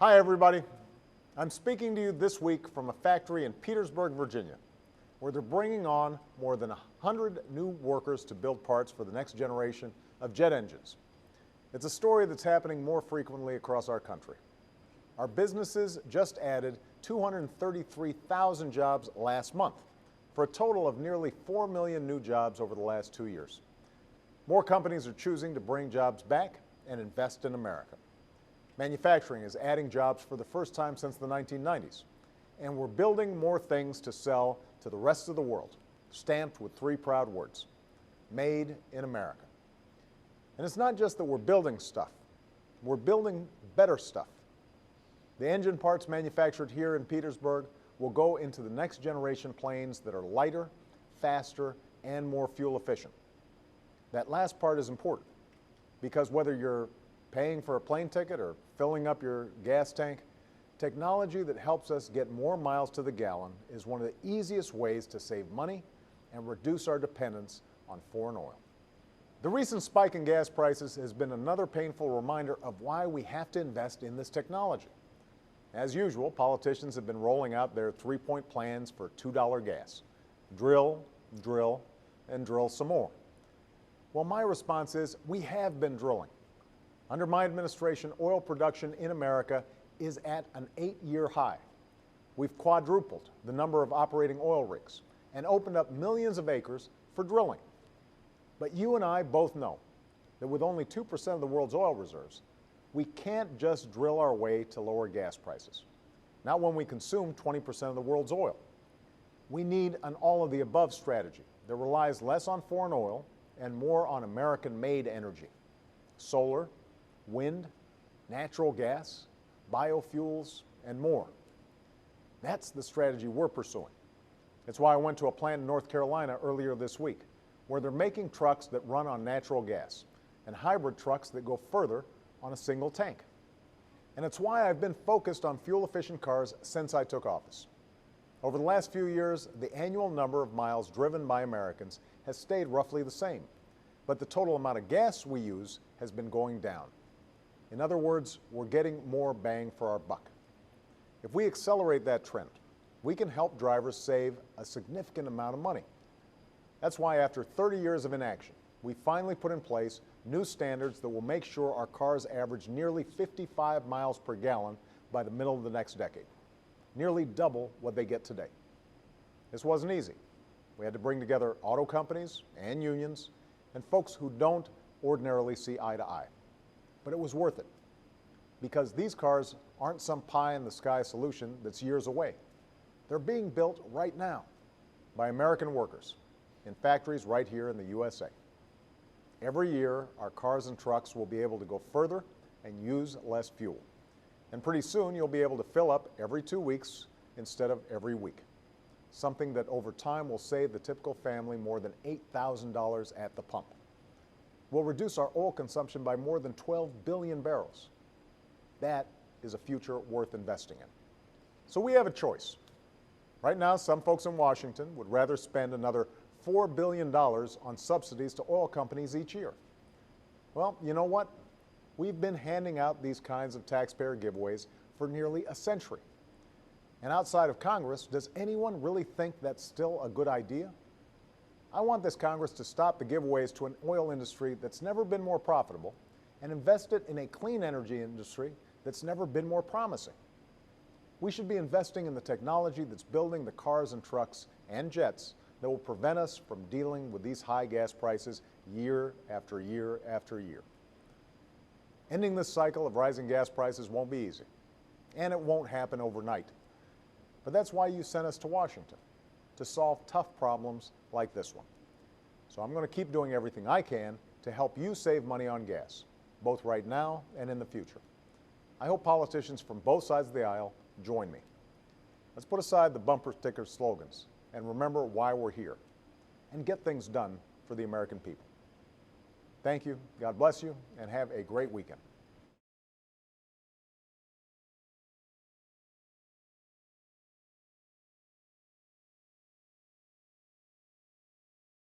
Hi, everybody. I'm speaking to you this week from a factory in Petersburg, Virginia, where they're bringing on more than 100 new workers to build parts for the next generation of jet engines. It's a story that's happening more frequently across our country. Our businesses just added 233,000 jobs last month, for a total of nearly 4 million new jobs over the last 2 years. More companies are choosing to bring jobs back and invest in America. Manufacturing is adding jobs for the first time since the 1990s, and we're building more things to sell to the rest of the world, stamped with 3 proud words: Made in America. And it's not just that we're building stuff, we're building better stuff. The engine parts manufactured here in Petersburg will go into the next generation planes that are lighter, faster, and more fuel efficient. That last part is important, because whether you're paying for a plane ticket or filling up your gas tank, technology that helps us get more miles to the gallon is one of the easiest ways to save money and reduce our dependence on foreign oil. The recent spike in gas prices has been another painful reminder of why we have to invest in this technology. As usual, politicians have been rolling out their 3-point plans for $2 gas. Drill, drill, and drill some more. Well, my response is we have been drilling. Under my administration, oil production in America is at an 8-year high. We've quadrupled the number of operating oil rigs and opened up millions of acres for drilling. But you and I both know that with only 2% of the world's oil reserves, we can't just drill our way to lower gas prices. Not when we consume 20% of the world's oil. We need an all-of-the-above strategy that relies less on foreign oil and more on American-made energy. Solar, wind, natural gas, biofuels, and more. That's the strategy we're pursuing. It's why I went to a plant in North Carolina earlier this week, where they're making trucks that run on natural gas and hybrid trucks that go further on a single tank. And it's why I've been focused on fuel-efficient cars since I took office. Over the last few years, the annual number of miles driven by Americans has stayed roughly the same, but the total amount of gas we use has been going down. In other words, we're getting more bang for our buck. If we accelerate that trend, we can help drivers save a significant amount of money. That's why after 30 years of inaction, we finally put in place new standards that will make sure our cars average nearly 55 miles per gallon by the middle of the next decade, nearly double what they get today. This wasn't easy. We had to bring together auto companies and unions and folks who don't ordinarily see eye to eye. But it was worth it, because these cars aren't some pie-in-the-sky solution that's years away. They're being built right now by American workers in factories right here in the USA. Every year, our cars and trucks will be able to go further and use less fuel. And pretty soon, you'll be able to fill up every 2 weeks instead of every week, something that over time will save the typical family more than $8,000 at the pump. We'll reduce our oil consumption by more than 12 billion barrels. That is a future worth investing in. So we have a choice. Right now, some folks in Washington would rather spend another $4 billion on subsidies to oil companies each year. Well, you know what? We've been handing out these kinds of taxpayer giveaways for nearly a century. And outside of Congress, does anyone really think that's still a good idea? I want this Congress to stop the giveaways to an oil industry that's never been more profitable and invest it in a clean energy industry that's never been more promising. We should be investing in the technology that's building the cars and trucks and jets that will prevent us from dealing with these high gas prices year after year after year. Ending this cycle of rising gas prices won't be easy, and it won't happen overnight. But that's why you sent us to Washington, to solve tough problems like this one. So I'm going to keep doing everything I can to help you save money on gas, both right now and in the future. I hope politicians from both sides of the aisle join me. Let's put aside the bumper sticker slogans and remember why we're here, and get things done for the American people. Thank you, God bless you, and have a great weekend.